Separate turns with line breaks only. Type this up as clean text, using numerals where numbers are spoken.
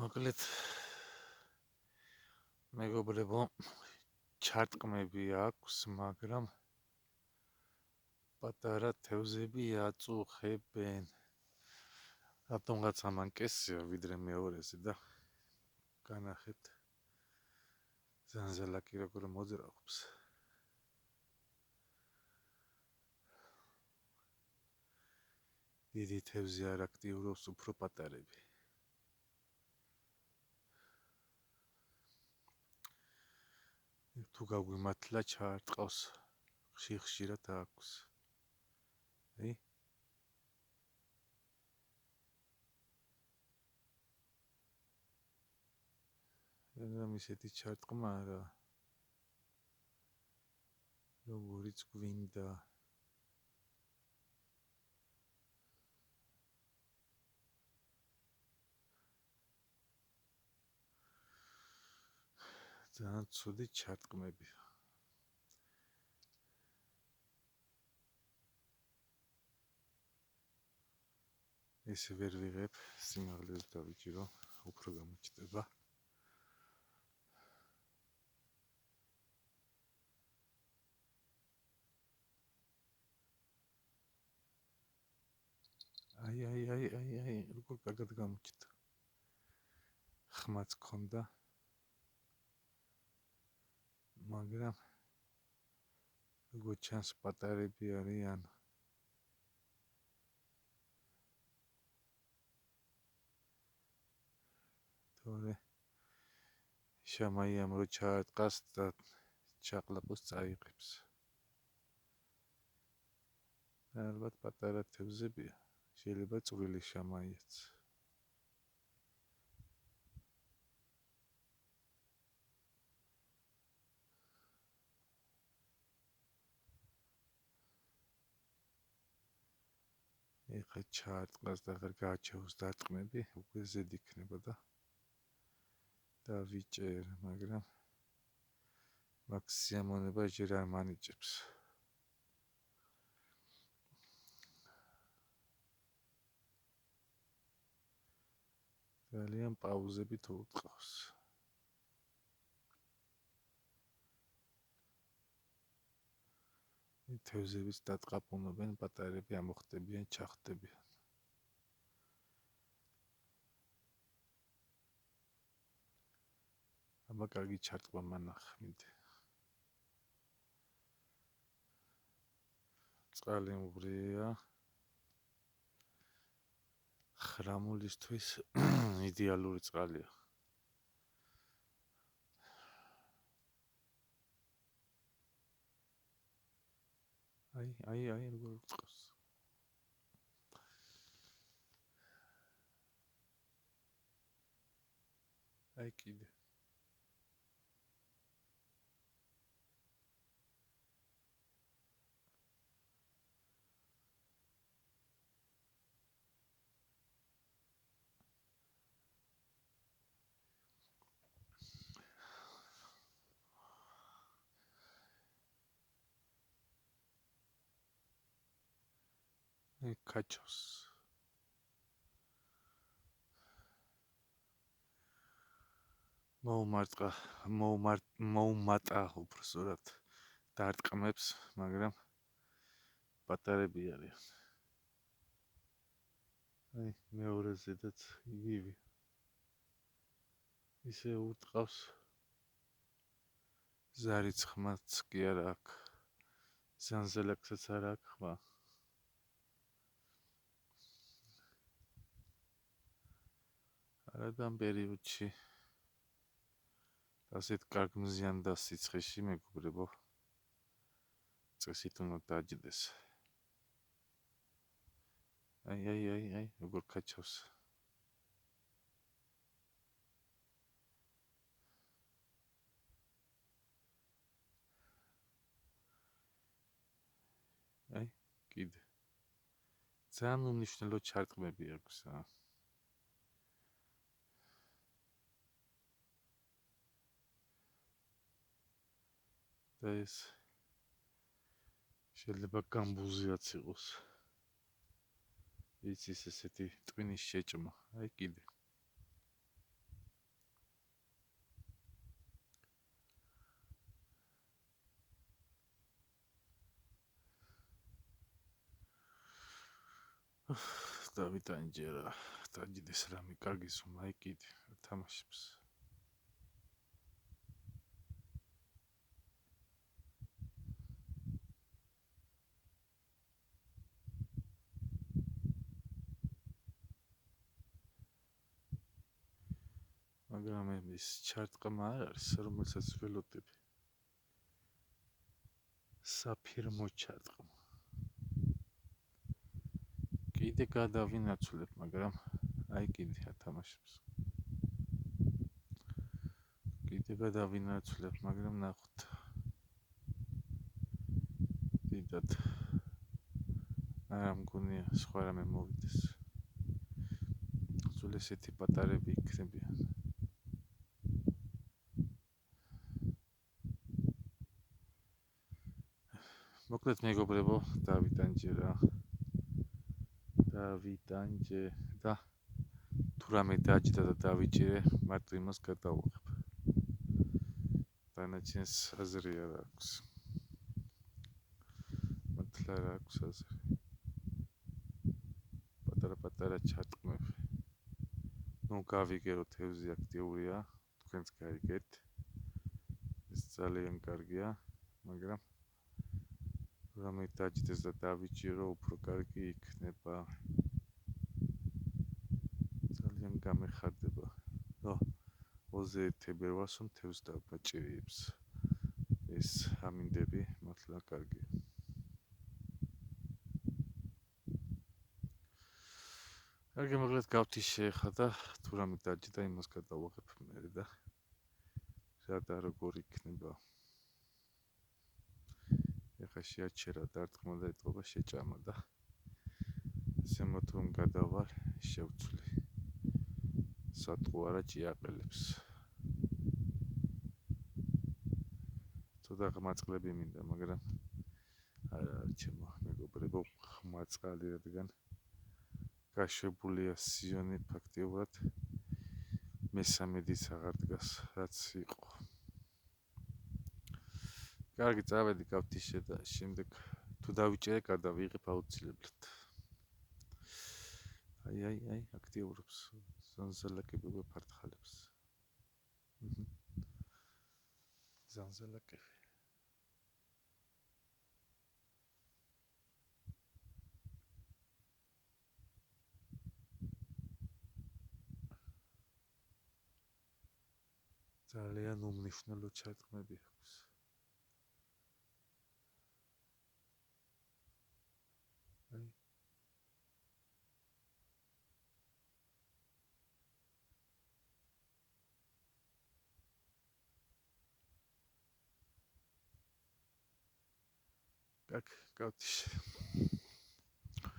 მოკლედ მეგობრებო, ჩარტყმები აქვს, მაგრამ პატარა თევზები აწუხებენ. რატომღაც ამან კესია ვიდრე მეორეზე და განახეთ ზანზელაკი როგორ მოძრაობს. დიდი თევზი არ აქტიურობს, უფრო პატარები. თუ გაგვიმართლა ჩარტყავს, ხშირად აქვს. მაგრამ ისეთი ჩარტყმა არა. როგორიც გვინდა. ძალიან ცუდი ჩარტყმები. ესე ვერ ვიღებ, სიმაღლეს დავიჭირო, უფრო გამოჩნდება. აი, როგორ კარგად გამოჩნდა. ხმაც ქონდა. მაგრამ როგორ ჩანს პატარები არიან. თორე შამაიამ რო ჩაარტყას და ჩაყლაპოს წაიღებს. ალბათ პატარა თევზებია, შეიძლება წვრილი შამაიაც. ეხლა ჩაარტყას და აღარ გააჩევს დარტყმები, უკვე ზედ იქნება და დავიჭერ, მაგრამ მაგ სიამონება ჯერ არ მანიჭებს. ძალიან პაუზებით უტყავს. თევზების დატყაპუნობენ, პატარები ამოხტებიან, ჩახტებიან. აბა კარგი ჩარტყმა მანახ მინდა. წყალი მღვრია. ხრამულისთვის იდეალური წყალია. აი, როგორ უტყავს. აი კიდე. აი კაჩოს. მოუმატა უბრალოდ დარტყმებს, მაგრამ პატარები არიან. აი მეორეზედაც იგივე. ისე უტყავს. ზარიც ხმაც კი არ აქვს. ზანზელაკსაც არ აქვს ხმა. არადგან პერიოდში ასეთ კარგ მზიან და სიცხეში მეგობრებო წესით უნდა დაჯდეს. აი, როგორ კაჩავს. აი, კიდე. ძალიან უმნიშვნელო ჩარტყმები აქვს. და ეს შეიძლება გამბუზიაც იყოს. ის ესეთი ტვინის შეჭმა. აი კიდე. დავით ანჯერა დაჯდეს რამე კარგის უმა იკიდე თამაშებს. მაგრამ ის ჩარტყმა არ არის, რომელსაც ველოდები. საფირმო ჩარტყმა. კიდე გადავინაცვლებ, მაგრამ აი კიდე ათამაშებს. კიდე გადავინაცვლებ, მაგრამ ნახოთ. დიდად არ მგონია სხვა რამე მოვიდეს. სულ ესეთი პატარები იქნებიან. მოკლედ მეგობრებო, დავით ანჯერა. დავით ანჯე და თუ რამე დაჯდა და დავიჭირე, მარტო იმას გადავუღებ. დანარჩენს აზრი არ აქვს. მართლა არ აქვს აზრი. პატარა ჩარტყმები. ნუ გავიგე რომ თევზი აქტიურია, თქვენც გაიგეთ. ეს ძალიან კარგია, მაგრამ რამე დაჯდეს და დავიჭირო, უფრო კარგი იქნება. ძალიან გამეხარდება. რა 21 თებერვალს თევზს დავაჭირებს. ეს ამინდები მართლა კარგია. კარგი, მოკლედ გავთიშე ხა და თუ რამე დაჯდა იმას გადავაღებ მე და სადა როგორ იქნება. ეხა შეაჩერა დარტყმა და ეთყობა შეჭამა და ზემოთ რომ გადავალ შევცვლი. სატყუ არა ჭიაყელებს. ცოტა ხმაწყლები მინდა, მაგრამ არა ჩემო მეგობრებო, ხმაწყალი რადგან გაშვებულია სიონი ფაქტიურად მესამედიც აღარ დგას, რაც იყო. კარგი, წავედი გავთიშე და შემდეგ თუ დავიჭერე, გადავიღებ აუცილებლად. აი, აქტიურობს ზანზელაკები ვეფართხალებს. ზანზელაკები. ძალიან უმნიშვნელო ჩარტყმები აქვს. აი კაკ გავთიშე.